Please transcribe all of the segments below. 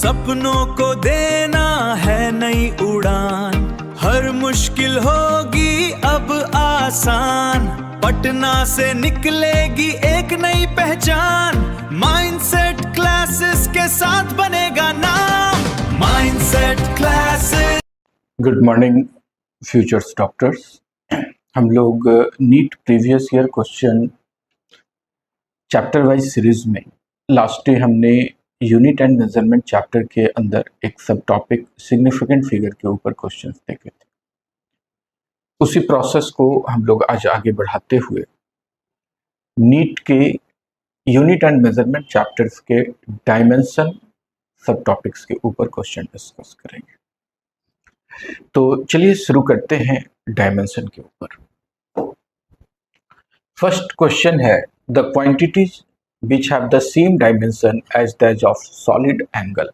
सपनों को देना है नई उड़ान, हर मुश्किल होगी अब आसान, पटना से निकलेगी एक नई पहचान, माइंडसेट क्लासेस के साथ बनेगा नाम, mindset classes. Good morning futures doctors. हम लोग NEET previous year question chapter wise series में लास्ट डे हमने यूनिट एंड मेजरमेंट चैप्टर के अंदर एक सब टॉपिक सिग्निफिकेंट फिगर के ऊपर क्वेश्चंस देखे थे। उसी प्रोसेस को हम लोग आज आगे बढ़ाते हुए नीट के यूनिट एंड मेजरमेंट चैप्टर्स के डायमेंशन सब टॉपिक्स के ऊपर क्वेश्चन डिस्कस करेंगे। तो चलिए शुरू करते हैं डायमेंशन के ऊपर। फर्स्ट क्वेश्चन है the quantities which have the same dimension as that of solid angle।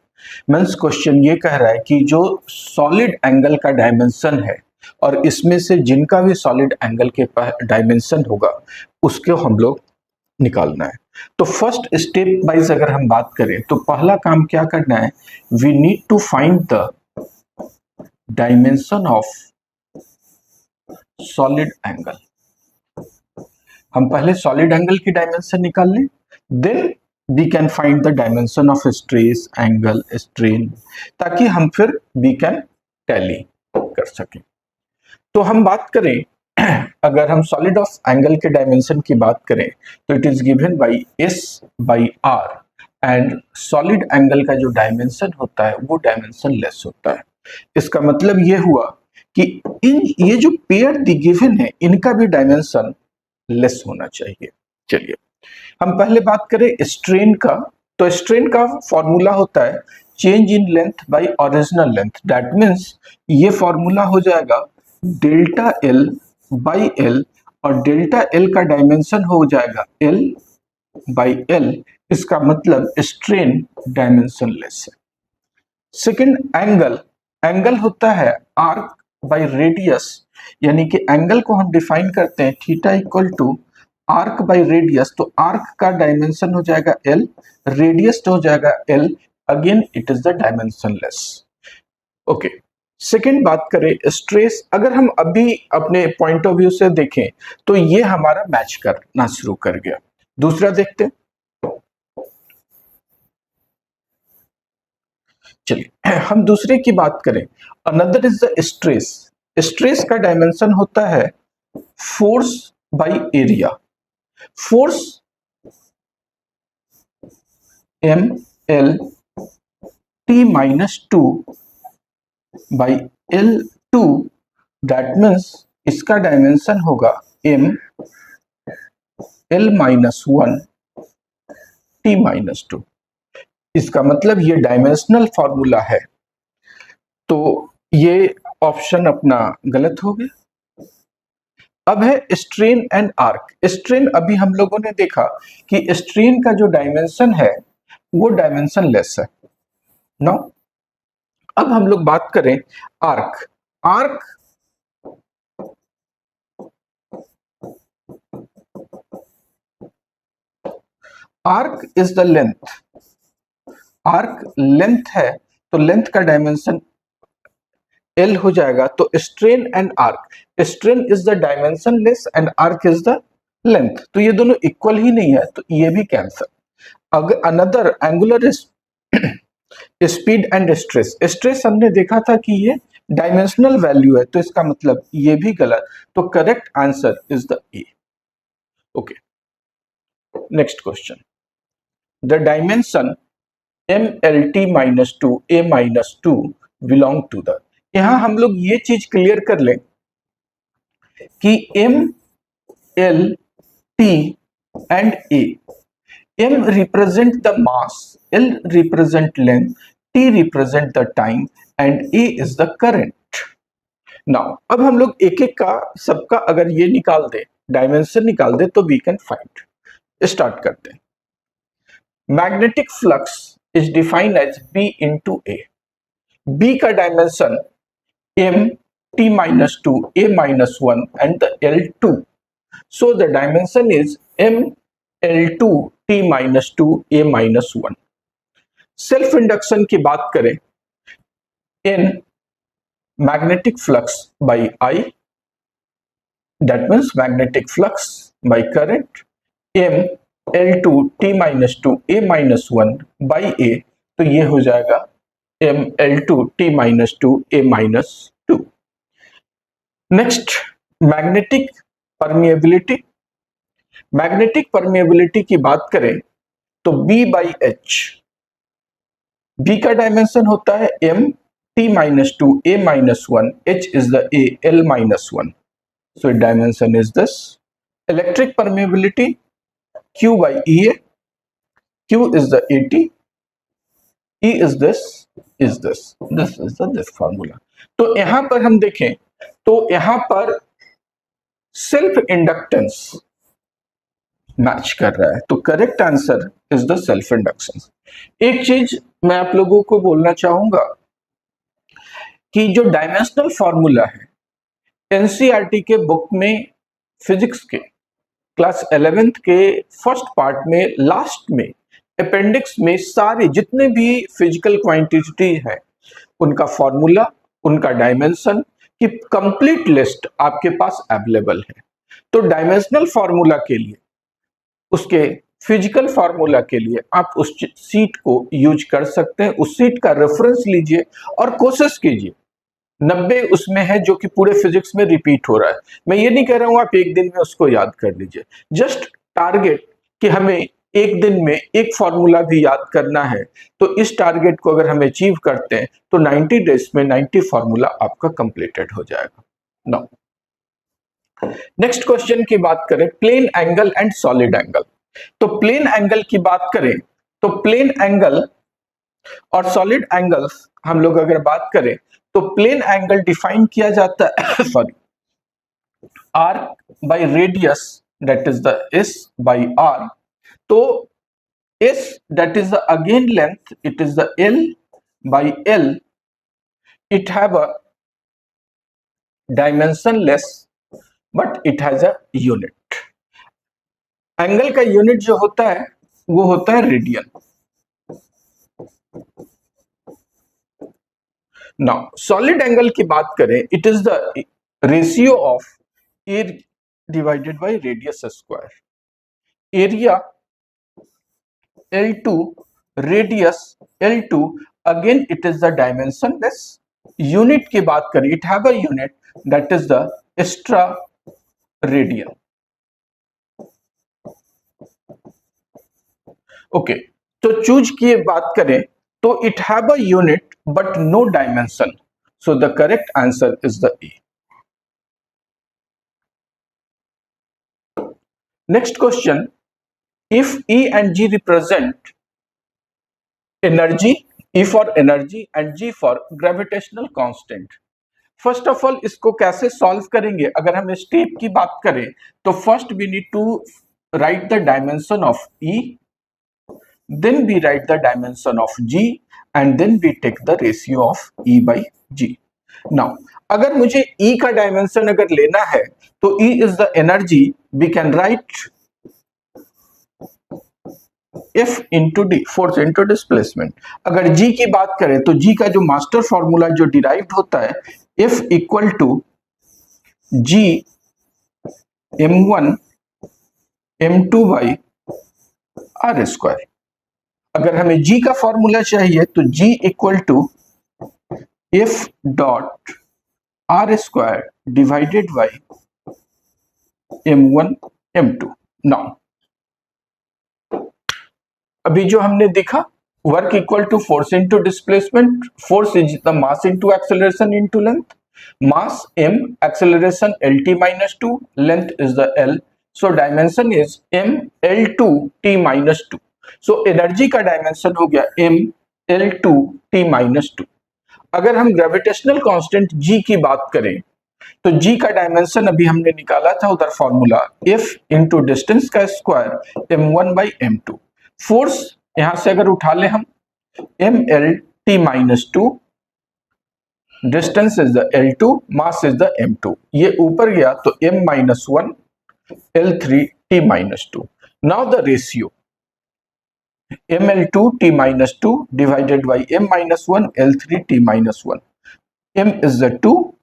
Means question ये कह रहा है कि जो सॉलिड एंगल का डायमेंशन है और इसमें से जिनका भी सॉलिड एंगल के डायमेंशन होगा उसको हम लोग निकालना है। तो फर्स्ट स्टेप वाइज अगर हम बात करें तो पहला काम क्या करना है, we need to find the dimension of solid angle. हम पहले सॉलिड एंगल की डायमेंशन निकाल लें, then we can find the dimension of stress, angle, strain, ताकि हम फिर we can tally कर सकें। तो हम बात करें अगर हम सॉलिड ऑफ एंगल के डायमेंशन की बात करें तो it is given by S by R and solid angle का जो डायमेंशन होता है वो डायमेंशन लेस होता है। इसका मतलब ये हुआ कि ये जो पेयर दी गिवन है इनका भी डायमेंशन लेस होना चाहिए। चलिए हम पहले बात करें स्ट्रेन का, तो स्ट्रेन का फॉर्मूला होता है change in length bye original length. That means ये फॉर्मूला हो जाएगा डेल्टा एल बाई एल और डेल्टा एल का डायमेंशन हो जाएगा एल बाई एल। इसका मतलब स्ट्रेन डायमेंशन लेस है। सेकेंड एंगल, एंगल होता है आर्क बाई रेडियस, यानी कि एंगल को हम डिफाइन करते हैं theta equal to arc by radius. तो आर्क का डायमेंशन हो जाएगा एल, रेडियस हो जाएगा L, again it is the dimensionless. Okay, second बात करें स्ट्रेस, अगर हम अभी अपने पॉइंट ऑफ व्यू से देखें तो ये हमारा मैच करना शुरू कर गया। दूसरा देखते हैं, चलिए हम दूसरे की बात करें, another is the stress. Stress का डायमेंशन होता है force by area. Force M L T minus two by L two, that means इसका डायमेंशन होगा M L minus one T minus two. इसका मतलब ये डायमेंशनल फॉर्मूला है, तो ये ऑप्शन अपना गलत हो गया। अब है स्ट्रेन एंड आर्क। स्ट्रेन अभी हम लोगों ने देखा कि स्ट्रेन का जो डायमेंशन है वो डायमेंशन लेस है। नो, अब हम लोग बात करें arc. Arc arc is the length. Arc length है तो लेंथ का डायमेंशन एल हो जाएगा। तो strain and arc, strain is the dimension less and arc is the length, तो ये दोनों इक्वल ही नहीं है, तो ये भी कैंसल। अगर another angular speed and stress, stress हमने देखा था कि ये डायमेंशनल वैल्यू है, तो इसका मतलब ये भी गलत, तो correct answer is the A. Okay, next question, the dimension M L T minus two A minus two belong to the. यहां हम लोग ये चीज क्लियर कर लें कि M L T and A, M represent the mass, L represent length, T represent the time and A is the current. Now अब हम लोग एक एक का सबका अगर ये निकाल दे, डायमेंशन निकाल दे, तो वी कैन फाइंड। स्टार्ट करते हैं। Magnetic flux is defined as B into A. B का dimension m t minus 2 a minus 1 and the L2, so the dimension is m L2 t minus 2 a minus 1. Self induction की बात करें, in magnetic flux by I, that means magnetic flux by current, m L2 t minus 2 a minus 1 by a, तो ये हो जाएगा m L2 t minus 2 a minus 2। Next, magnetic permeability. Magnetic permeability की बात करें तो b by h, b का dimension होता है m t minus 2 a minus 1, h is the a, l minus 1, so dimension is this। Electric permeability Q by EA, Q is the AT, E is this is this is this formula। तो यहां पर हम देखें तो यहां पर self inductance match कर रहा है, तो correct answer is the self induction. एक चीज मैं आप लोगों को बोलना चाहूंगा कि जो डायमेंशनल फॉर्मूला है एनसीईआरटी के बुक में, फिजिक्स के क्लास 11th के फर्स्ट पार्ट में, लास्ट में अपेंडिक्स में सारे जितने भी फिजिकल क्वांटिटी है उनका फॉर्मूला, उनका डायमेंशन की कंप्लीट लिस्ट आपके पास अवेलेबल है। तो डायमेंशनल फॉर्मूला के लिए, उसके फिजिकल फॉर्मूला के लिए आप उस सीट को यूज कर सकते हैं, उस सीट का रेफरेंस लीजिए और कोशिश कीजिए 90 उसमें है जो कि पूरे फिजिक्स में रिपीट हो रहा है। मैं ये नहीं कह रहा हूं आप एक दिन में उसको याद कर लीजिए, जस्ट टारगेट कि हमें एक दिन में एक फॉर्मूला भी याद करना है, तो इस टारगेट को अगर हम अचीव करते हैं तो 90 डेज में 90 फॉर्मूला आपका कंप्लीटेड हो जाएगा। नाउ नेक्स्ट क्वेश्चन की बात करें, plane angle and solid angle. तो प्लेन एंगल की बात करें तो प्लेन एंगल और सॉलिड एंगल्स हम लोग अगर बात करें तो प्लेन एंगल डिफाइन किया जाता है sorry arc by radius, that is the s by r। तो s that is the again length, it is the l by l, it have a dimensionless but it has a unit. Angle का unit जो होता है वो होता है radian. Now solid angle की बात करें, it is the ratio of area divided by radius square. Area L2, radius L2, again it is the dimensionless. Unit की बात करें, it have a unit that is the extra radian. Okay, तो choose की बात करें तो it have a unit but no dimension, so the correct answer is the A। Next question, if E and G represent energy, E for energy and G for gravitational constant, first of all इसको कैसे solve करेंगे? अगर हम step की बात करें तो first we need to write the dimension of E, then we write the dimension of G and then we take the ratio of E by G। Now अगर मुझे E का डायमेंशन अगर लेना है तो E is the energy, we can write F into D, force into displacement। अगर G की बात करें तो G का जो मास्टर फॉर्मूला जो डिराइव्ड होता है F equal to G m1 m2 by r square. अगर हमें G का फॉर्मूला चाहिए तो G equal to F dot r square divided by m1 m2। Now अभी जो हमने देखा, work equal to force into displacement, force is the mass into acceleration into length, mass m, acceleration lt minus 2, length is the l, so dimension is m l2 t minus 2। So energy का dimension हो गया m l2 t minus 2। अगर हम gravitational constant G की बात करें तो G का डायमेंशन अभी हमने निकाला था उधर फॉर्मूला F इंटू डिस्टेंस का square m1 by m2। Force यहां से अगर उठा ले हम m l t minus 2, distance is the l2, mass is the m2, ये ऊपर गया तो m minus 1 l3 t minus 2। Now the ratio, ml2 t minus 2 divided by m minus 1 l3 t minus 1. M is the 2,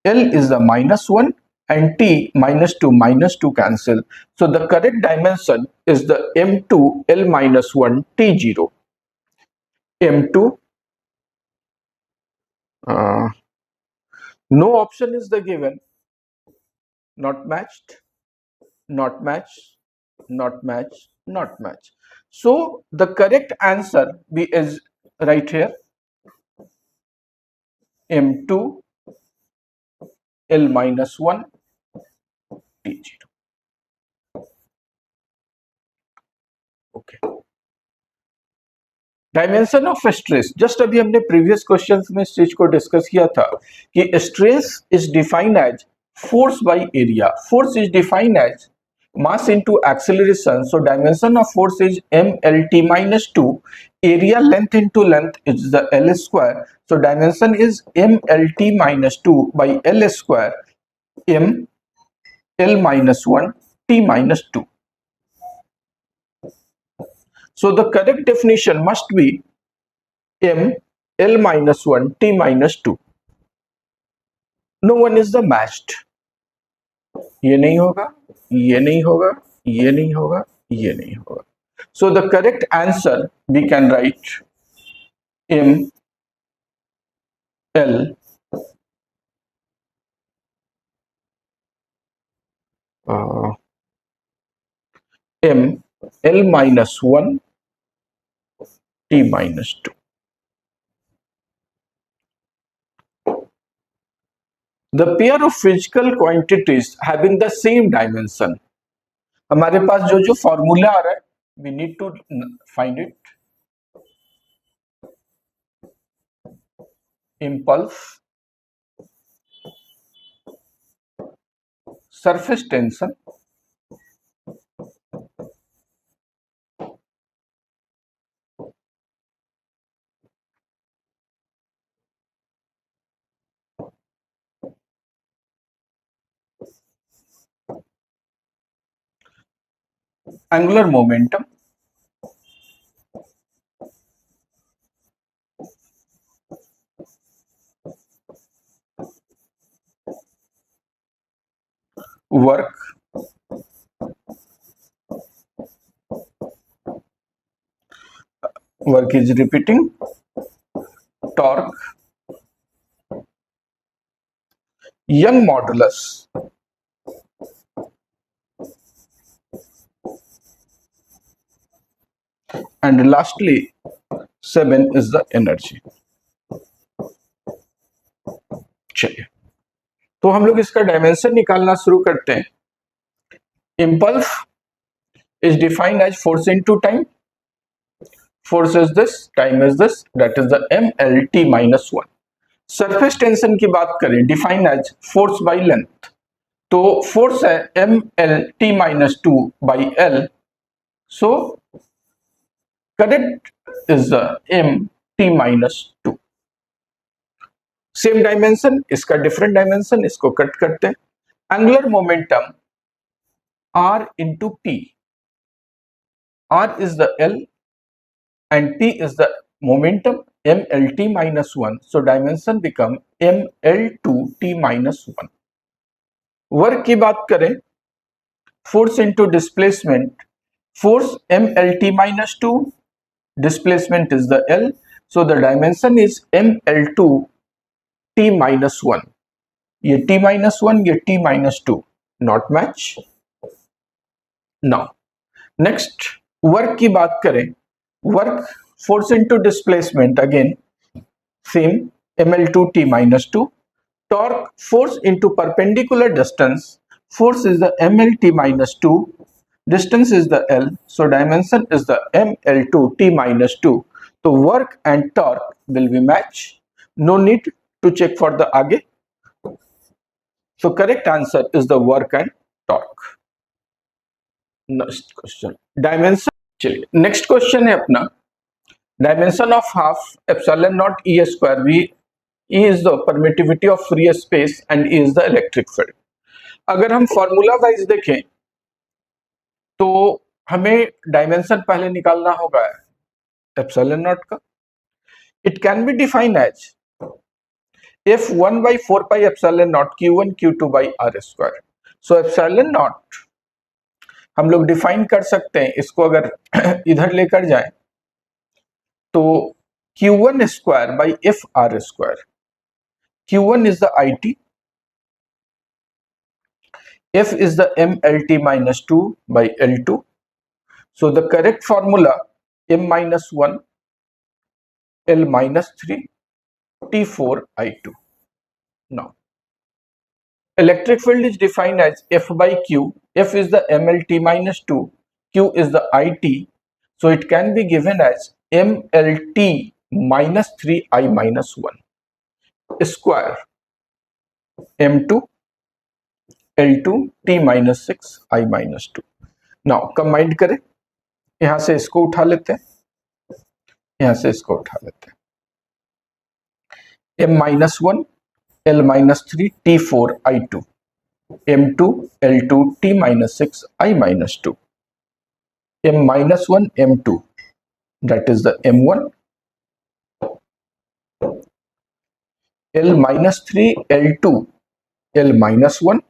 L is the minus 1, and T minus 2 cancel. So the correct dimension is the M2 L minus 1 T0. M2, no option is the given, not matched, not matched, not matched, not matched. So the correct answer is right here, M2 L minus 1 T0. Okay. Dimension of stress, just अभी हमने previous questions में इस चीज को discuss किया था कि stress is defined as force by area. Force is defined as mass into acceleration. So dimension of force is mlt minus 2. Area length into length is the L square. So dimension is mlt minus 2 by L square, m L minus 1 t minus 2. So the correct definition must be m L minus 1 t minus 2. No one is the matched. ये नहीं होगा, ये नहीं होगा, ये नहीं होगा, ये नहीं होगा. So the correct answer we can write m L m L minus 1 t minus 2. The pair of physical quantities having the same dimension. हमारे पास जो जो फॉर्मूला आ रहा है, we need to find it. Impulse, surface tension, angular momentum, work, work is repeating, torque, Young modulus, and lastly 7 is the energy. चलिए, तो हम लोग इसका डायमेंशन निकालना शुरू करते हैं. Impulse is defined as force into time. Force is this, time is this, that is the mlt minus 1. Surface tension की बात करें, define as force by length, तो फोर्स है mlt minus 2 by L. So correct is the mt minus 2. Same dimension, इसका different dimension, इसको cut करते हैं. Angular momentum r into p. r is the L and p is the momentum mlt minus 1. So dimension become ml2t minus 1. Work की बात करें, force into displacement, force mlt minus 2, displacement is the L. So the dimension is ml2t minus 1. ये t minus 1, ये t minus 2, not match. Now next work की बात करें, work force into displacement, again same ml2t minus 2. Torque, force into perpendicular distance, force is the mlt minus 2, distance is the L, so dimension is the ml2t minus 2. So work and torque will be match, no need to check for the आगे. So correct answer is the work and torque. Next question, dimension. चलिए next question है अपना, dimension of half epsilon naught E square V. E is the permittivity of free space and E is the electric field. अगर हम formula wise देखें तो हमें dimension पहले निकालना होगा एप्सिलॉन नॉट का. It can be define as f1 by 4 pi epsilon naught q1 q2 by r square. So epsilon naught हम लोग डिफाइन कर सकते हैं, इसको अगर इधर लेकर जाएं तो q1 square by f r square. q1 is the it, f is the mlt minus 2 by l2. So the correct formula m minus 1 l minus 3 t4 I2. Now electric field is defined as F by Q. F is the MLT minus 2, Q is the IT. So it can be given as MLT minus 3I minus 1 square M2 L2 T minus 6 I minus 2. Now combine करें, यहां से इसको उठा लेते हैं, यहां से इसको उठा लेते हैं. M minus 1 L minus 3 T4 I2 M2 L2 T minus 6 I minus 2 M minus 1 M2, that is the M1, L minus 3 L2 L minus 1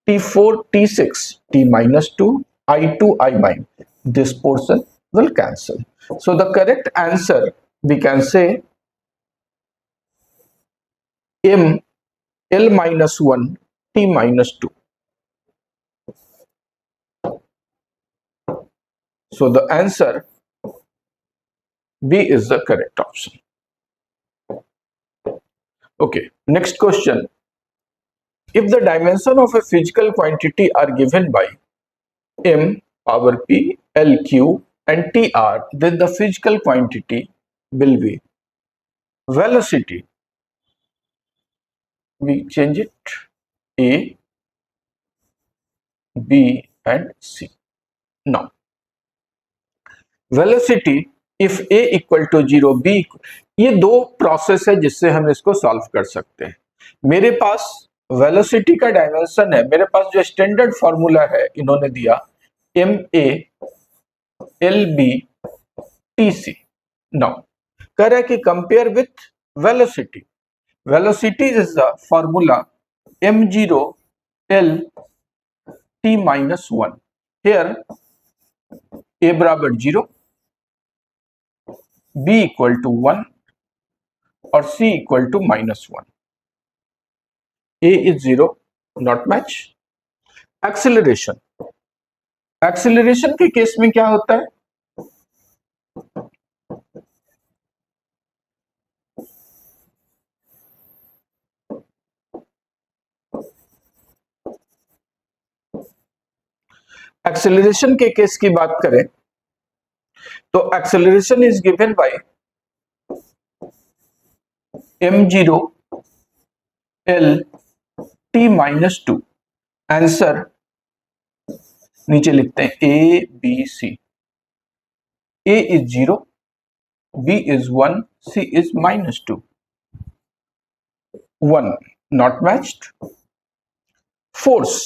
T4 T6 T minus 2 I2 I minus. This portion will cancel. So the correct answer we can say M L minus 1 T minus 2. So the answer B is the correct option. Okay, next question. If the dimension of a physical quantity are given by M power P, L, Q and T R, then the physical quantity will be velocity. We change it A, B and C. Now velocity if a equal to 0 b, ये दो process है जिससे हम इसको solve कर सकते हैं. मेरे पास वेलोसिटी का डायमेंशन है, मेरे पास जो स्टैंडर्ड फॉर्मूला है इन्होंने दिया ma lb tc. नाउ कह रहा है कि compare with velocity. Velocity is the formula m0 l t minus 1. Here a बराबर 0, b इक्वल टू 1 और c equal to -1. a is 0, not match. Acceleration, acceleration के केस में क्या होता है, एक्सेलरेशन के केस की बात करें तो acceleration is given by m0 l t minus 2. Answer नीचे लिखते हैं a b c. a is 0, b is 1, c is -2. 1 not matched. Force,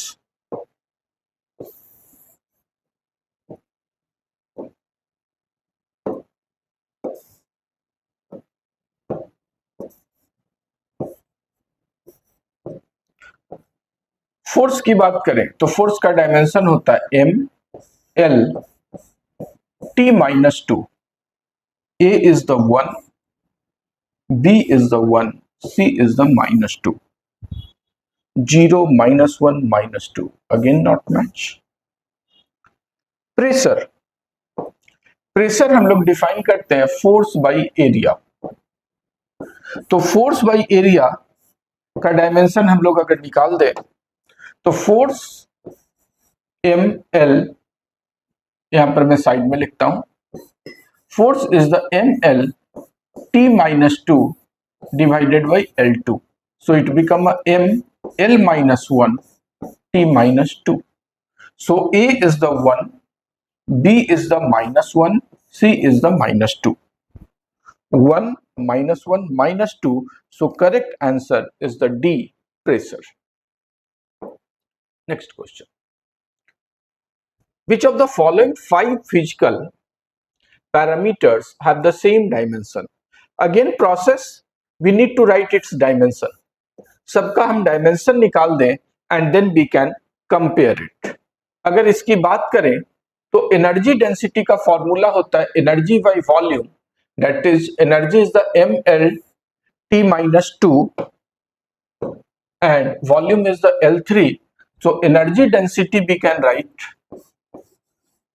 force की बात करें तो फोर्स का डायमेंशन होता है m l t minus 2. a is the 1, b is the 1, c is the -2. 0 -1 -2, again not match. Pressure, pressure हम लोग define करते हैं फोर्स बाय एरिया. तो फोर्स बाय एरिया का डायमेंशन हम लोग अगर निकाल दें तो फोर्स एम एल, यहां पर मैं साइड में लिखता हूं, force is the M L T minus 2 divided by L2. So it become M L minus 1 T minus 2. So A is the 1, B is the -1, C is the -2. 1 -1 -2. So correct answer is the D, pressure. Next question. Which of the following 5 physical parameters have the same dimension? Again process, we need to write its dimension. सबका हम dimension निकाल दें and then we can compare it. अगर इसकी बात करें तो energy density का फॉर्मूला होता है energy by volume, that is energy is the mLT minus 2 and volume is the L3. So energy density we can write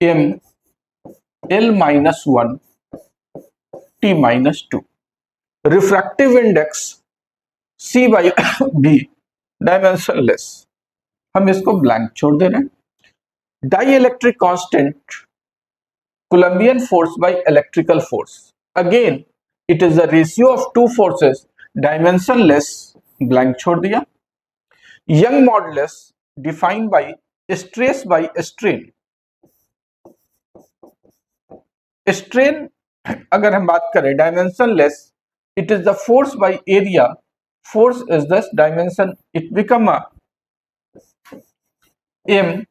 m L minus 1 T minus 2. Refractive index C by B, dimensionless, हम इसको blank छोड़ दे रहे हैं. Dielectric constant, Coulombian force by electrical force. Again, it is the ratio of two forces, dimensionless, blank छोड़ दिया. Young modulus defined by stress by strain. Strain अगर हम बात करें dimensionless, it is the force by area. Force is this dimension. It become a m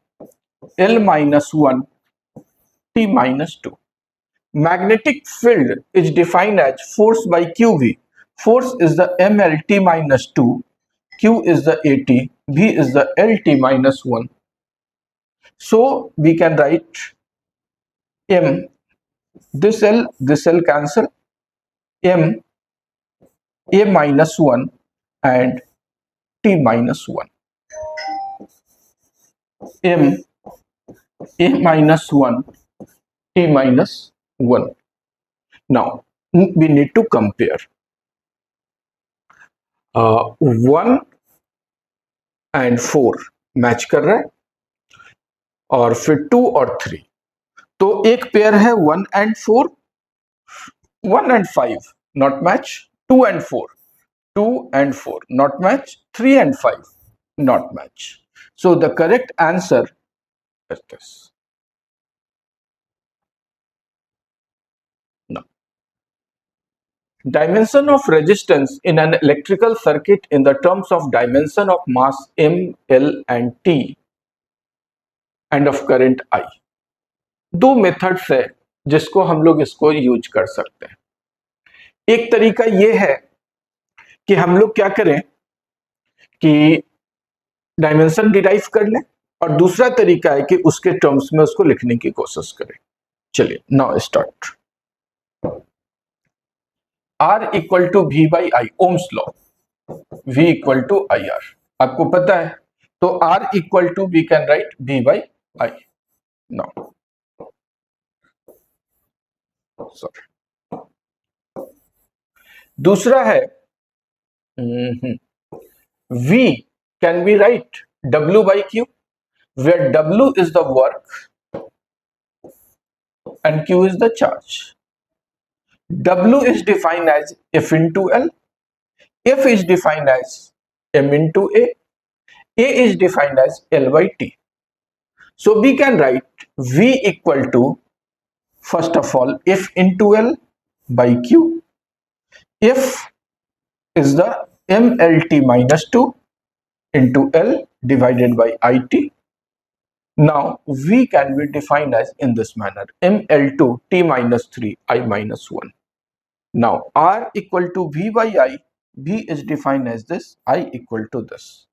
L minus 1 T minus 2. Magnetic field is defined as force by QV. Force is the mLT minus 2, Q is the AT, V is the LT minus 1. So we can write m, this L cancel, m A minus 1 and T minus 1. M A minus 1 T minus 1. Now we need to compare 1 and 4 match कर रहा है और फिर 2 और 3. तो एक pair है 1 and 4, 1 and 5 not match, 2 and 4, 2 and 4 not match, 3 and 5 not match. So the correct answer is this. Now, dimension of resistance in an electrical circuit in the terms of dimension of mass M, L and T and of current I. दो methods है जिसको हम लोग इसको use कर सकते हैं. एक तरीका ये है कि हम लोग क्या करें कि डायमेंशन डिराइव कर लें और दूसरा तरीका है कि उसके टर्म्स में उसको लिखने की कोशिश करें. चलिए now start. R equal to V by I, Ohm's law, V equal to I R आपको पता है. तो R equal to we can write V by I. Now sorry, दूसरा है V can be write W by Q, where W is the work and Q is the charge. W is defined as F into L, F is defined as M into A is defined as L by T. So we can write V equal to, first of all, F into L by Q. F is the mLT minus 2 into L divided by IT. Now V can be defined as in this manner, mL2 T minus 3 I minus 1. Now R equal to V by I, V is defined as this, I equal to this.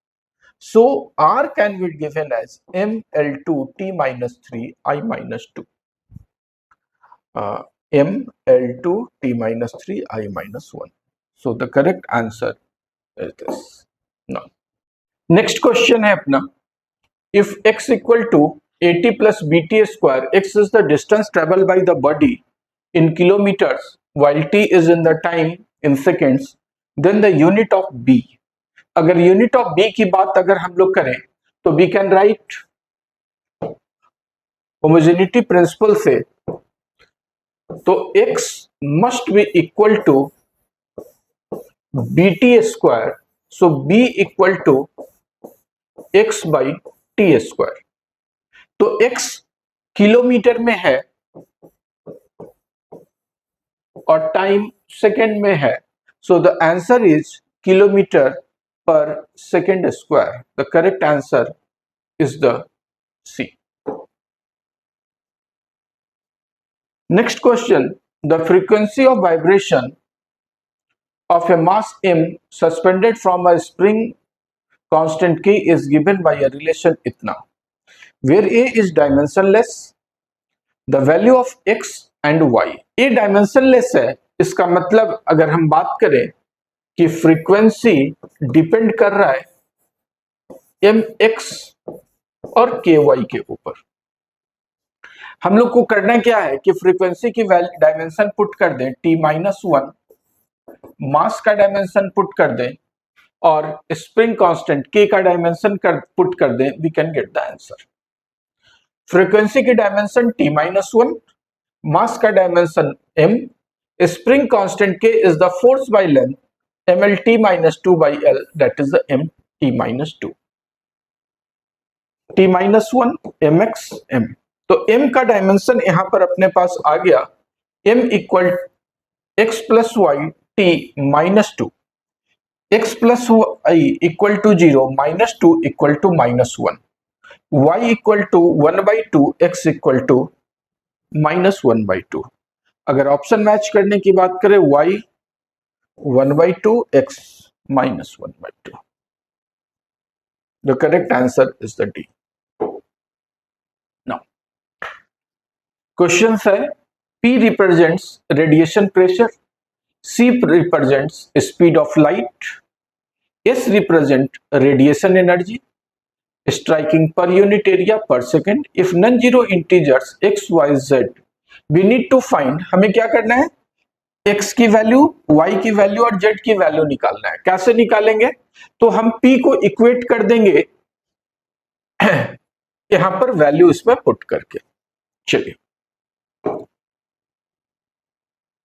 So R can be given as mL2 T minus 3 I minus 2. mL2 T minus 3 I minus 1. So the correct answer is this. Now next question है अपना, if x equal to at plus bt square, x is the distance traveled by the body in kilometers while t is in the time in seconds, then the unit of b. अगर unit of b की बात अगर हम लोग करें तो we can write homogeneity principle से, तो x must be equal to bt square. So b equal to x by t square. तो x किलोमीटर में है और टाइम सेकेंड में है. So the answer is kilometre per second square. The correct answer is the C. Next question, the frequency of vibration of a mass m suspended from a spring constant k is given by a relation itna, where a is dimensionless, the value of x and y. a dimensionless है, इसका मतलब अगर हम बात करें कि frequency depend कर रहा है एम एक्स और के वाई के ऊपर। हम लोग को करना क्या है कि फ्रीक्वेंसी की डायमेंशन पुट कर दें t-1, मास का डायमेंशन पुट कर दें और स्प्रिंग कांस्टेंट k का डायमेंशन पुट कर दें, we can get the answer. Frequency की डायमेंशन t-1, मास का dimension m, spring constant k is the force by length mlt-2 by l, that is the mt-2, t-1 mx m। तो m का dimension यहां पर अपने पास आ गया m इक्वल x plus y t-2, x plus y equal to 0, -2 equal to -1, y equal to 1/2, x equal to -1/2। अगर ऑप्शन मैच करने की बात करें y 1/2, x -1/2, the correct answer is the D। now question है P represents radiation pressure, C represents speed of light, S represent radiation energy striking per unit area per second। if non-zero integers x, y, z, we need to find, हमें क्या करना है, x की value, y की value और z की value निकालना है। कैसे निकालेंगे, तो हम p को इक्वेट कर देंगे यहां पर वैल्यू इसमें पुट करके। चलिए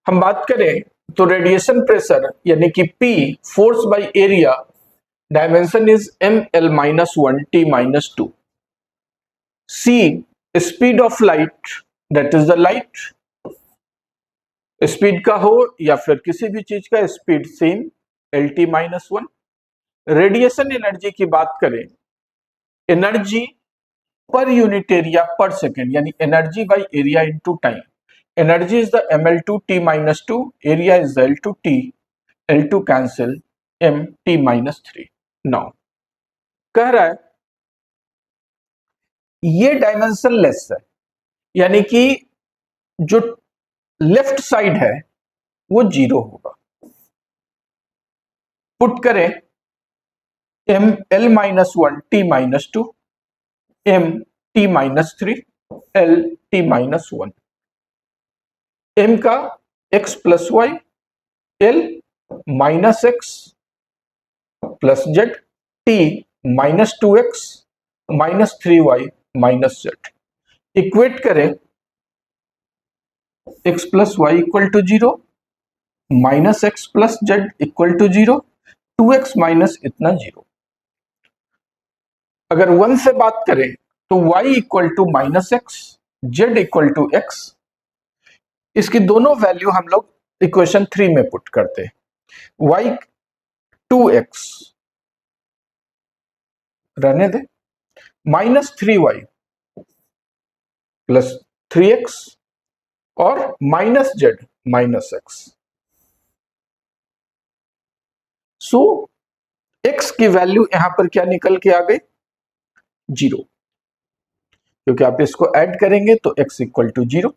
हम बात करें तो रेडिएशन प्रेशर यानी कि P force by area, dimension is ml-1 t-2। C speed of light, that is the light, speed का हो या फिर किसी भी चीज का speed same lt-1। Radiation energy की बात करें, एनर्जी पर यूनिट एरिया पर सेकेंड, यानी energy by area into time. energy is the ml2 t-2, area is the l2 t, l2 cancel, m t-3। now कह रहा है ये डायमेंशन लेस है, यानी कि जो लेफ्ट साइड है वो 0 होगा। पुट करें m l-1 t-2, m t-3, l t-1, m का x plus y, l minus x plus z, t -2x -3y -z। Equate करें x plus y equal to 0, minus x plus z equal to 0, 2x minus इतना 0। अगर 1 से बात करें तो y equal to -x, z equal to x। इसकी दोनों value हम लोग इक्वेशन 3 में पुट करते हैं। y 2x रहने दे, -3y प्लस 3x और -z -x। सो x की वैल्यू यहां पर क्या निकल के आ गई, 0, क्योंकि आप इसको ऐड करेंगे तो x equal to 0।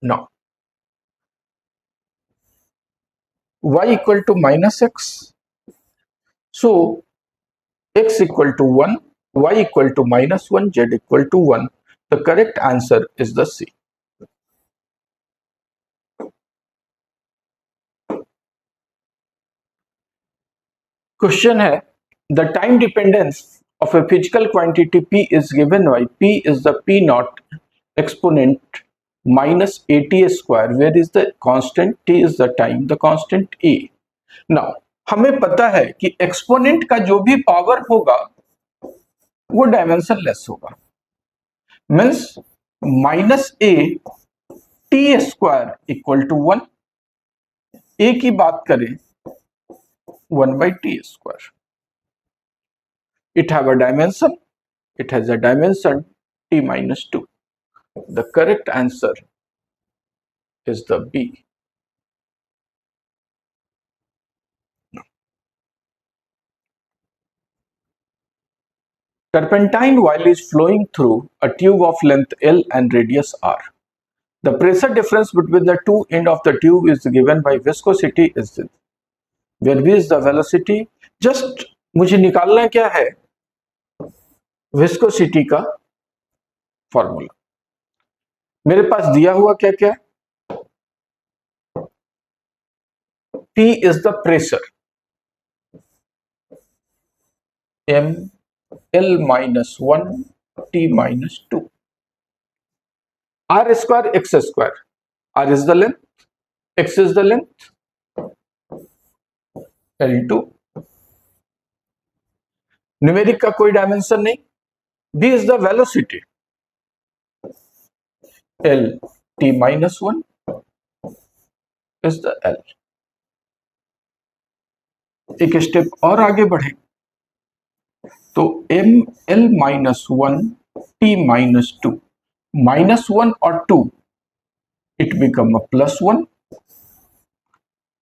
now y equal to -x, so x equal to 1, y equal to -1, z equal to 1, the correct answer is the C। Question है the time dependence of a physical quantity p is given by p is the p naught exponent minus at square, where is the constant, t is the time, the constant a। now हमें पता है कि exponent का जो भी power होगा वो dimensionless होगा, means -a t square equal to 1, a की बात करें 1/t square. it have a dimension, it has a dimension t-2। The correct answer is the B. Turpentine oil is flowing through a tube of length L and radius R. The pressure difference between the two ends of the tube is given by viscosity is this, where V is the velocity. Just मुझे निकालना क्या है, viscosity का formula. मेरे पास दिया हुआ क्या क्या है, P is the pressure, M L minus 1 T minus 2, R square X square, R is the length, X is the length, L2. Numeric का कोई डायमेंशन नहीं. B is the velocity, L T minus 1 is the L. एक step और आगे बढ़े तो M L minus 1 T minus 2, minus 1 और 2 it become a plus 1.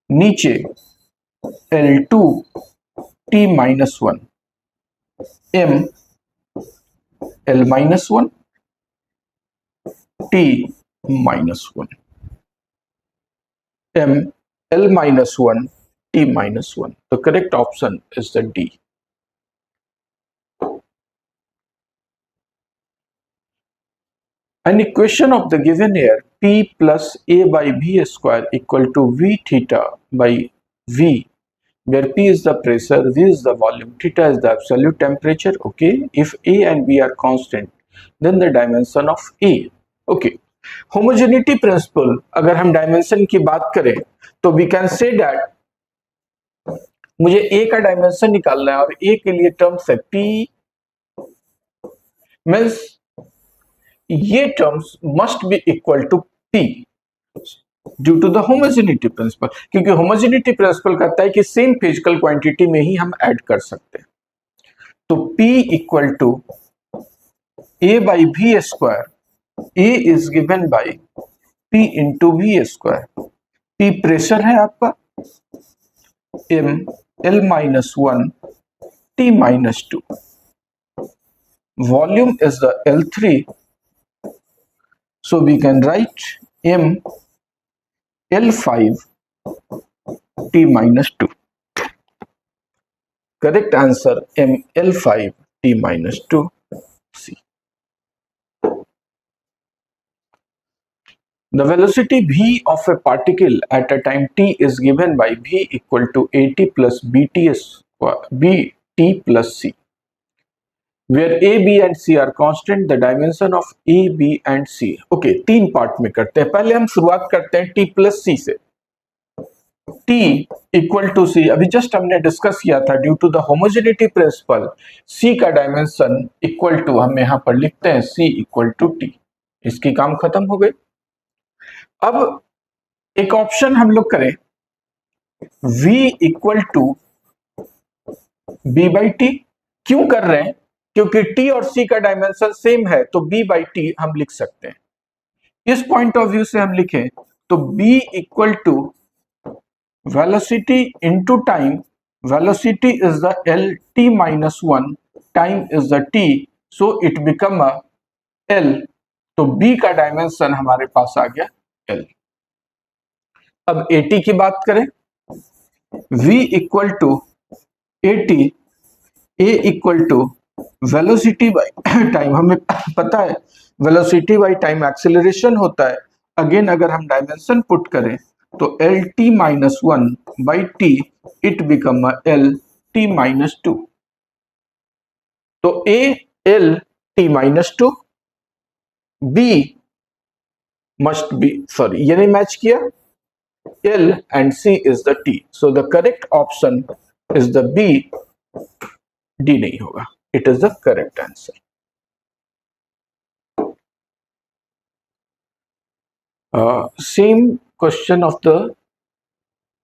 नीचे L2 T minus 1, M L minus 1 T minus 1, M L minus 1 T minus 1. The correct option is the D. An equation of the given air P plus A by V square equal to V theta by V, where P is the pressure, V is the volume, theta is the absolute temperature. Okay, if A and B are constant, then the dimension of A. Okay, homogeneity principle अगर हम dimension की बात करें तो we can say that मुझे A का डायमेंशन निकालना है और A के लिए टर्म्स है P, मीन्स ये terms must be equal to P due to the homogeneity principle, क्योंकि होमोजेनिटी प्रिंसिपल कहता है कि सेम फिजिकल क्वांटिटी में ही हम ऐड कर सकते हैं. तो P equal to A by V square, A is given by P into V square. P pressure है आपका, M L minus 1 T minus 2. Volume is the L3, so we can write M L5 T minus 2. Correct answer M L5 T minus 2 C. The velocity v of a particle at a time t is given by v equal to at plus bt plus c, where a, b and c are constant. The dimension of a, b and c. Okay, तीन part में करते हैं. पहले हम शुरुआत करते हैं t plus c से. t इक्वल टू c अभी जस्ट हमने डिस्कस किया था, due to the homogeneity principle c का डायमेंशन इक्वल टू, हम यहाँ पर लिखते हैं c इक्वल टू t. इसकी काम खत्म हो गई. अब एक ऑप्शन हम लोग करें, v equal to b by T. क्यों कर रहे हैं, क्योंकि t और c का डायमेंशन सेम है, तो b बाई टी हम लिख सकते हैं. इस पॉइंट ऑफ व्यू से हम लिखें तो b equal to velocity into time. Velocity is the l t minus 1, time is the t, so it become a l. तो b का डायमेंशन हमारे पास आ गया L. अब AT की बात करें, V equal to AT, A equal to velocity by time. हमें पता है वेलोसिटी बाई टाइम एक्सेलरेशन होता है. अगेन अगर हम डायमेंशन पुट करें तो L t minus 1 by T, it become L t minus 2. तो A L t minus 2, B must be, sorry ये नहीं मैच किया, L and C is the T, so the correct option is the B. D नहीं होगा, it is the correct answer. Same question of the,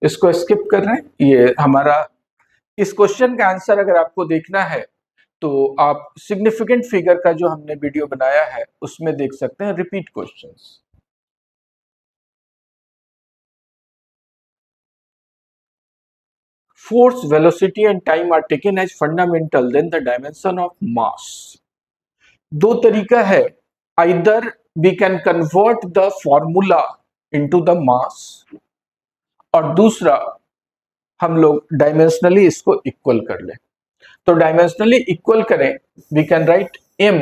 इसको skip कर रहे हैं. ये हमारा, इस क्वेश्चन का आंसर अगर आपको देखना है तो आप सिग्निफिकेंट फिगर का जो हमने वीडियो बनाया है उसमें देख सकते हैं repeat questions. Force, velocity and time are taken as fundamental, then the dimension of mass. दो तरीका है, either we can convert the formula into the mass और दूसरा हम लोग डायमेंशनली इसको इक्वल कर लें। तो डायमेंशनली इक्वल करें, we can write m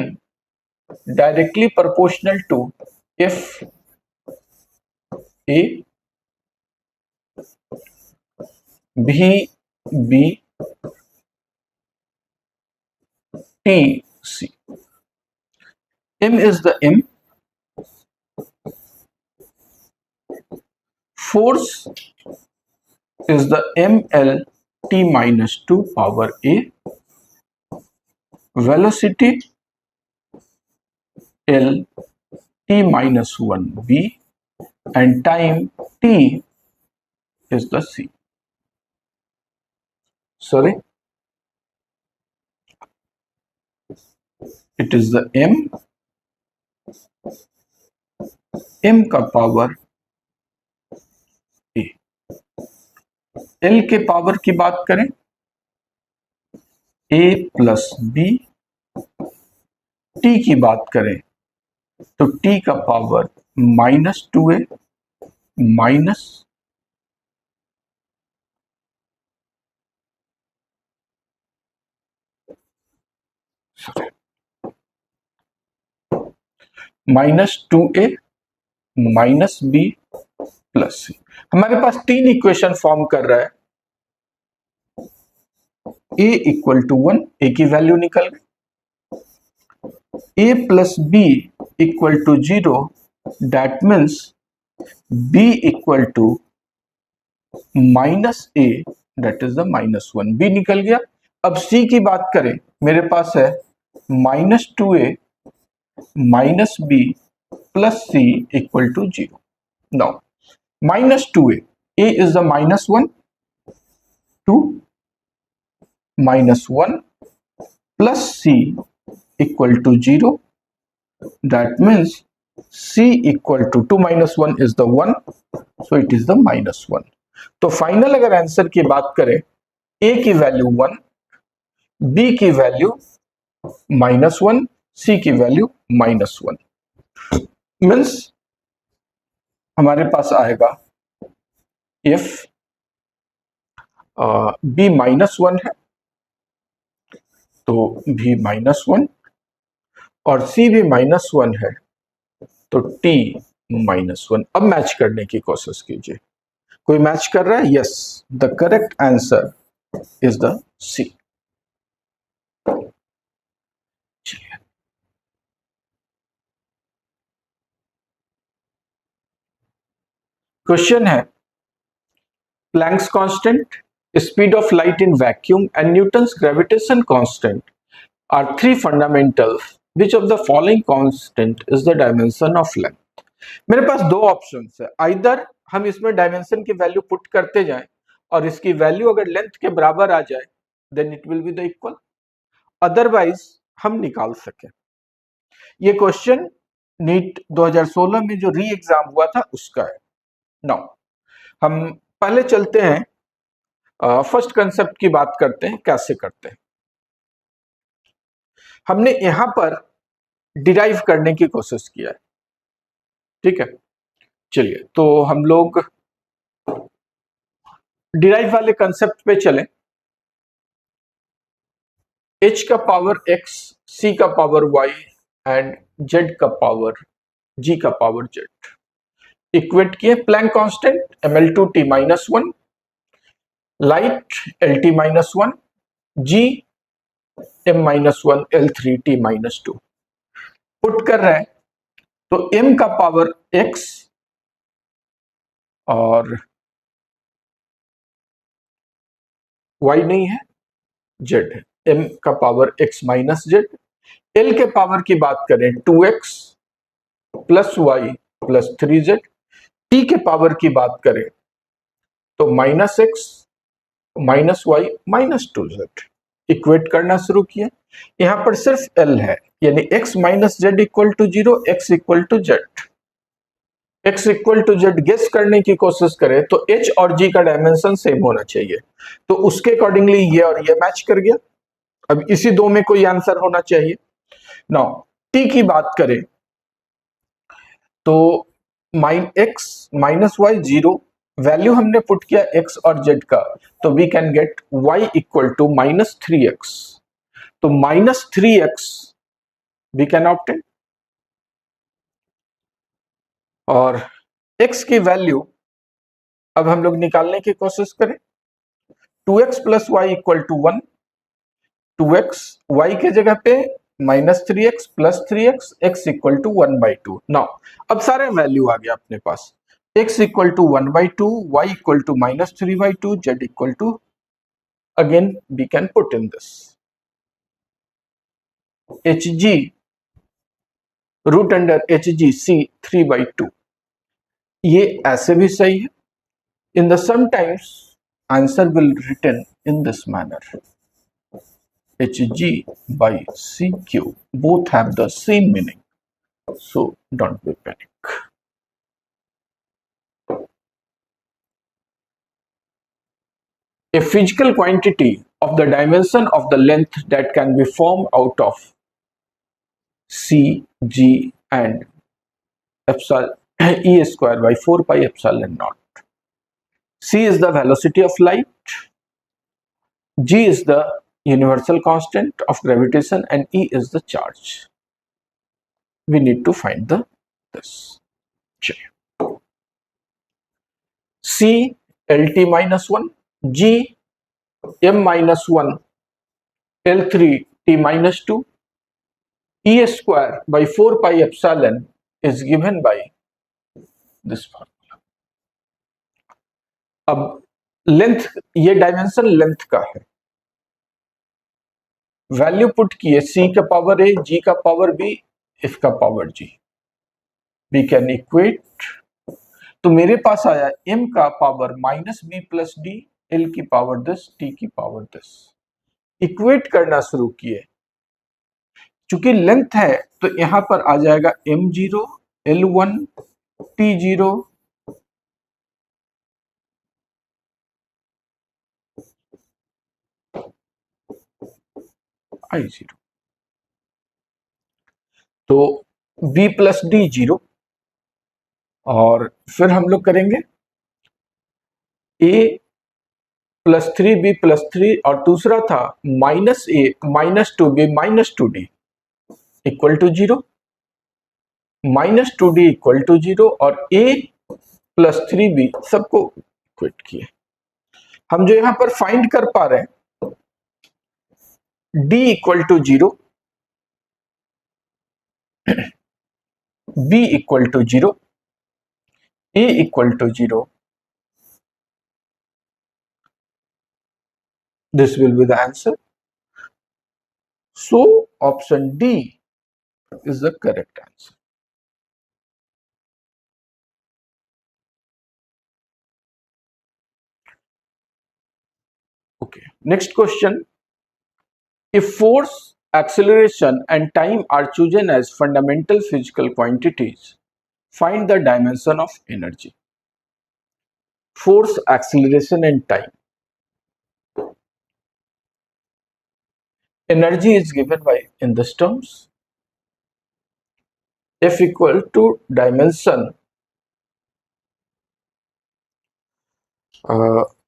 directly proportional to f a v b t c. M is the m, force is the ml t minus 2 power a, velocity l t minus 1 v, and time t is the c. Sorry, it is the m का power a. l के power की बात करें, a plus b, t की बात करें तो t का power -2a minus -2a minus b plus c। हमारे पास तीन इक्वेशन फॉर्म कर रहा है। a इक्वल टू 1, a की वैल्यू निकल गई, a plus b equal to 0, that means b equal to minus a, that is the -1, b निकल गया। अब c की बात करें, मेरे पास है -2a minus b plus c equal to 0। Now -2a, a is the -1, 2 -1 plus c equal to 0, that means c equal to 2 minus 1 is the 1, so it is the -1। तो फाइनल अगर आंसर की बात करें, a की value 1, b की value -1, c की value -1, means हमारे पास आएगा if b -1 है तो b -1 और c भी -1 है तो t -1। अब मैच करने की कोशिश कीजिए, कोई मैच कर रहा है? Yes, the correct answer is the C. Question है, Planck's constant, speed of light in vacuum and Newton's gravitation constant are three fundamentals, which of the following constant is the dimension of length? मेरे पास दो options है, either हम इसमें dimension की value put करते जाएं और इसकी वैल्यू अगर लेंथ के बराबर आ जाए then it will be the equal, otherwise हम निकाल सकें। ये क्वेश्चन नीट 2016 में जो री एग्जाम हुआ था उसका है। नाउ हम पहले चलते हैं, फर्स्ट कंसेप्ट की बात करते हैं, कैसे करते हैं। हमने यहां पर डिराइव करने की कोशिश किया है, ठीक है। चलिए तो हम लोग डिराइव वाले कंसेप्ट पे चलें। h का पावर x, c का पावर y एंड z का पावर g का पावर z इक्वेट किए। Planck constant ml2 t -1, light lt -1, g m -1 l3 t -2 put कर रहे हैं तो m का पावर x और y नहीं है, z है, m का power x minus z। l के पावर की बात करें 2x plus y plus 3z, t के पावर की बात करें तो -x minus y minus 2z। Equate करना शुरू किया, यहां पर सिर्फ L है, यानी x minus z equal to 0, x equal to z. x equal to z guess करने की कोशिश करें तो h और g का डायमेंशन सेम होना चाहिए, तो उसके अकॉर्डिंगली ये और ये मैच कर गया। अब इसी दो में कोई आंसर होना चाहिए। नाउ t की बात करें तो x माइनस वाई 0, वैल्यू हमने पुट किया x और z का, तो we can get y equal to minus 3x, तो minus 3x we can obtain. और x की वैल्यू अब हम लोग निकालने की कोशिश करें, 2x plus y equal to 1, 2x y के जगह पे minus 3x plus 3x, x equal to 1/2। Now अब सारे वैल्यू आ गया अपने पास, x equal to 1/2, y equal to minus 3/2, z equal to, again we can put in this hg root under hg c 3/2, ये ऐसे भी सही है। In the sometimes answer will written in this manner, hg by cq, both have the same meaning, so don't be panic. A physical quantity of the dimension of the length that can be formed out of c, g and epsilon e square by 4 pi epsilon naught. C is the velocity of light, g is the universal constant of gravitation, and E is the charge. We need to find this. C LT minus 1, G M minus 1, L3 T minus 2, E square by 4 pi epsilon is given by this formula. अब length, ये dimension length का है, value put किए c का power a, g का power b, f का power g, we can equate, तो मेरे पास आया m का power minus b plus d, l की पावर दिस, t की पावर दिस। इक्वेट करना शुरू किए, चूंकि लेंथ है तो यहां पर आ जाएगा m0, l1, t0, I0, तो b प्लस d 0, और फिर हम लोग करेंगे a प्लस 3b प्लस 3, और दूसरा था minus a minus 2b minus 2d equal to 0, minus 2d equal to 0, और a प्लस 3b सबको इक्वेट किए। हम जो यहां पर फाइंड कर पा रहे हैं d equal to 0, b equal to 0, a equal to 0, this will be the answer. So option D is the correct answer. Okay, next question. If force, acceleration and time are chosen as fundamental physical quantities, find the dimension of energy. Force, acceleration and time. Energy is given by in this terms, F equal to dimension,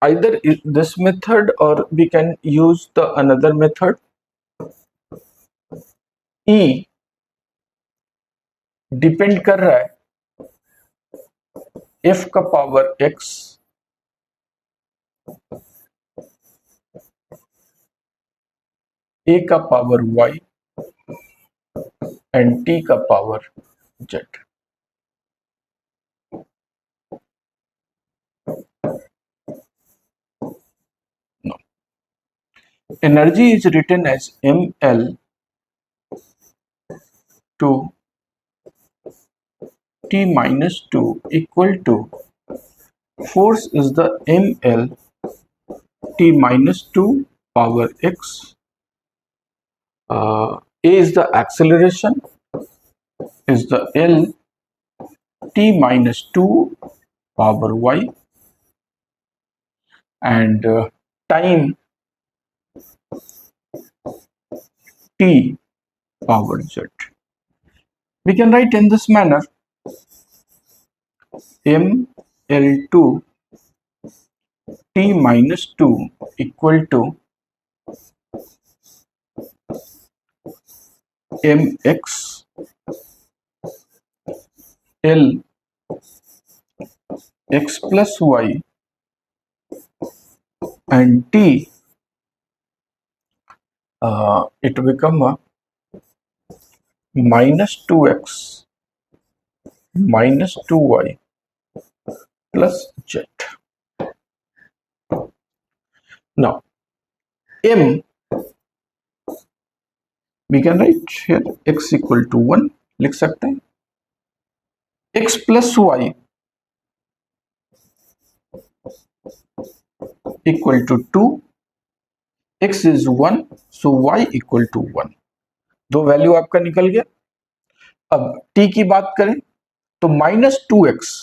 either this method or we can use the another method. E depend कर रहा है F का power x, A का power y and T का power z. No. Energy is written as ml to T minus 2 equal to force is the ml T minus 2 power x A is the acceleration, is the L t minus 2 power y, and time t power z. We can write in this manner: m L2 t minus 2 equal to mx L x plus y and t, it become a minus 2x minus 2y plus z. Now m, we can write here x equal to 1 लिख सकते हैं, x plus y equal to 2, x is 1 so y equal to 1. दो value आपका निकल गया. अब t की बात करें तो माइनस 2x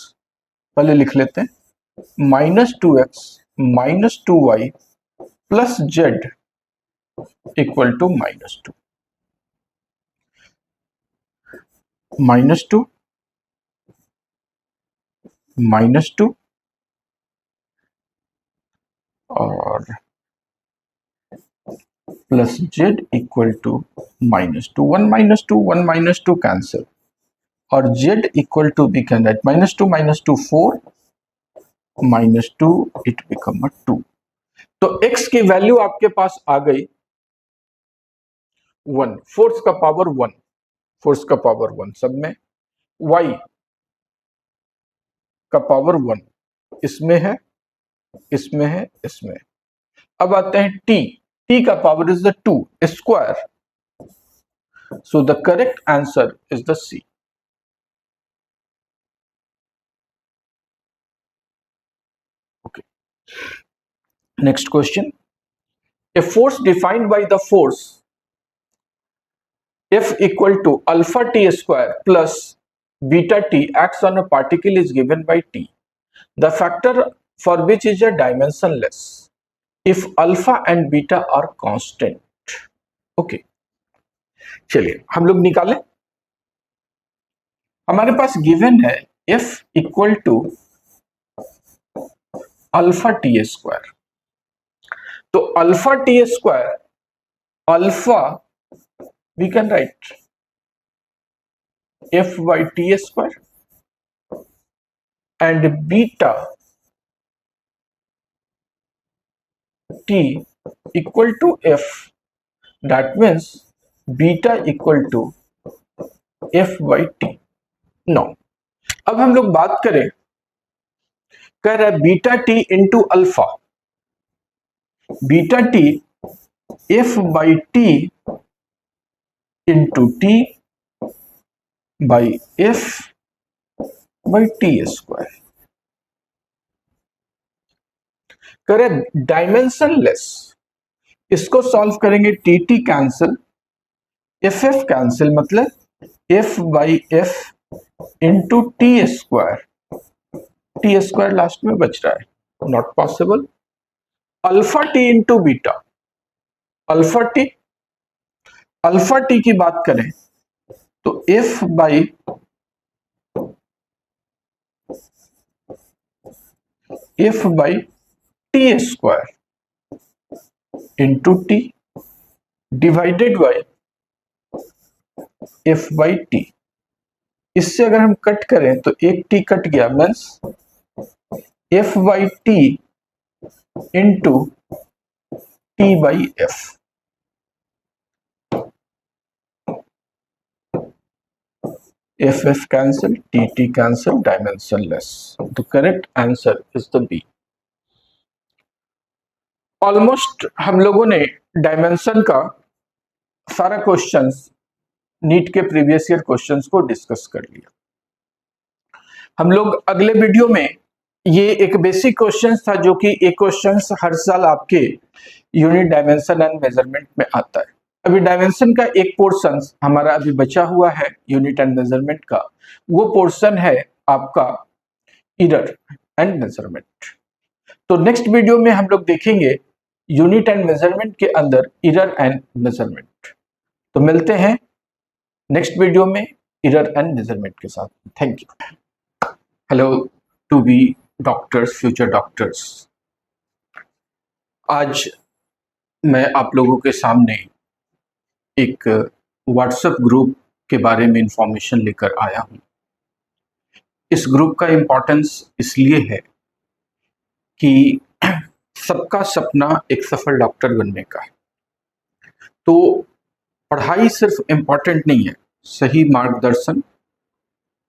पहले लिख लेते हैं, minus 2x minus 2y plus z equal to minus 2. Minus 2 minus 2 और plus z equal to minus 2. 1 minus 2 cancel और z equal to we can write minus 2 4 minus 2 it become a 2. तो x की value आपके पास आ गई 1, force का power 1, force का power 1 सब में, y का पावर 1 इसमें है, इसमें है, इसमें. अब आते हैं t का power is the 2 square, so the correct answer is the C. Okay. Next question. A force defined by the force F equal to alpha t square plus beta t acts on a particle is given by t. The factor for which is a dimensionless if alpha and beta are constant. Okay. चलिए हम लोग निकालें. हमारे पास given है F equal to alpha t square. तो alpha t square, alpha we can write f by t square and beta t equal to f, that means beta equal to f by t. Now अब हम लोग बात करें, कह रहा है beta T into alpha, beta T f by t into t by f by t square. करें dimensionless, इसको सॉल्व करेंगे T T cancel, F F cancel, मतलब f by f into t square, T square last में बच रहा है, not possible. Alpha T into beta, alpha T की बात करें तो f by T square into T divided by f by T. इससे अगर हम कट करें तो एक t कट गया, means f by T into T by F. FF cancel, TT cancel, dimensionless. The correct answer is the B. Almost हम लोगों ने डायमेंशन का सारा क्वेश्चंस, नीट के प्रीवियस ईयर क्वेश्चंस को डिस्कस कर लिया. हम लोग अगले वीडियो में, ये एक बेसिक क्वेश्चन था जो कि एक क्वेश्चन हर साल आपके यूनिट डायमेंशन एंड मेजरमेंट में आता है. अभी डायमेंशन का एक पोर्शन हमारा अभी बचा हुआ है यूनिट एंड मेजरमेंट का, वो पोर्शन है आपका एरर एंड मेजरमेंट। तो नेक्स्ट वीडियो में हम लोग देखेंगे यूनिट एंड मेजरमेंट के अंदर एरर एंड मेजरमेंट। तो मिलते हैं नेक्स्ट वीडियो में एरर एंड मेजरमेंट के साथ। Thank you. Hello to be doctors, future doctors. आज मैं आप लोगों के सामने एक व्हाट्सएप ग्रुप के बारे में इंफॉर्मेशन लेकर आया हूं। इस ग्रुप का इम्पोर्टेंस इसलिए है कि सबका सपना एक सफल डॉक्टर बनने का है। तो पढ़ाई सिर्फ इम्पोर्टेंट नहीं है, सही मार्गदर्शन,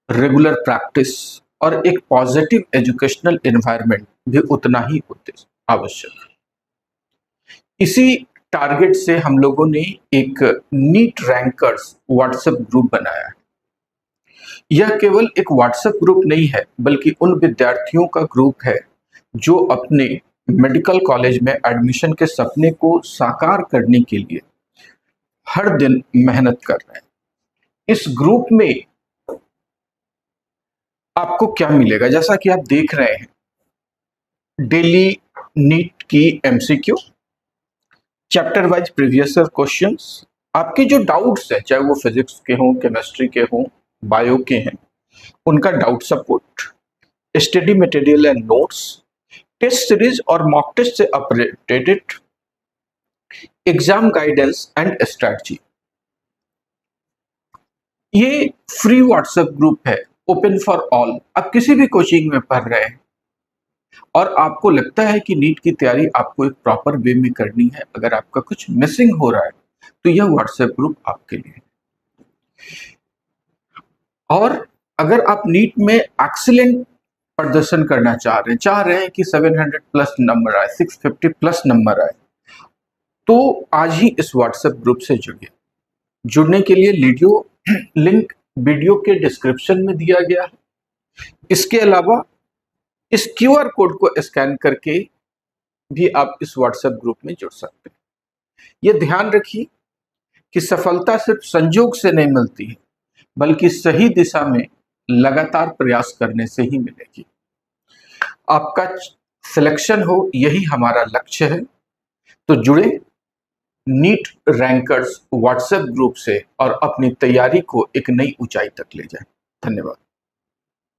रेगुलर प्रैक्टिस और एक पॉजिटिव एजुकेशनल एनवायरनमेंट भी उतना ही आवश्यक है। इसी टारगेट से हम लोगों ने एक नीट रैंकर्स व्हाट्सएप ग्रुप बनाया है। यह केवल एक व्हाट्सएप ग्रुप नहीं है, बल्कि उन विद्यार्थियों का ग्रुप है जो अपने मेडिकल कॉलेज में एडमिशन के सपने को साकार करने के लिए हर दिन मेहनत कर रहे हैं। इस ग्रुप में आपको क्या मिलेगा? जैसा कि आप देख रहे हैं, डेली नीट की MCQ, chapter wise previous questions, आपके जो डाउट्स है, चाहे वो फिजिक्स के हों, केमिस्ट्री के हों, बायो के हैं, उनका doubt support, study material and notes, test series और मॉक टेस्ट से updated, exam guidance and strategy. ये फ्री व्हाट्सएप ग्रुप है, ओपन फॉर ऑल। आप किसी भी कोचिंग में पढ़ रहे हैं और आपको लगता है कि नीट की तैयारी आपको एक प्रॉपर वे में करनी है, अगर आपका कुछ मिसिंग हो रहा है तो यह व्हाट्सएप ग्रुप आपके लिए है। और अगर आप नीट में एक्सीलेंट प्रदर्शन करना चाह रहे हैं कि 700 प्लस नंबर आए, 650 प्लस नंबर आए, तो आज ही इस व्हाट्सएप ग्रुप से जुड़िए। जुड़ने के लिए लिंक वीडियो के डिस्क्रिप्शन में दिया गया है। इसके अलावा इस क्यूआर कोड को स्कैन करके भी आप इस व्हाट्सएप ग्रुप में जुड़ सकते हैं। यह ध्यान रखिए कि सफलता सिर्फ संयोग से नहीं मिलती है, बल्कि सही दिशा में लगातार प्रयास करने से ही मिलेगी। आपका सिलेक्शन हो, यही हमारा लक्ष्य है। तो जुड़े नीट रैंकर्स व्हाट्सएप ग्रुप से और अपनी तैयारी को एक नई ऊंचाई तक ले जाएं। धन्यवाद।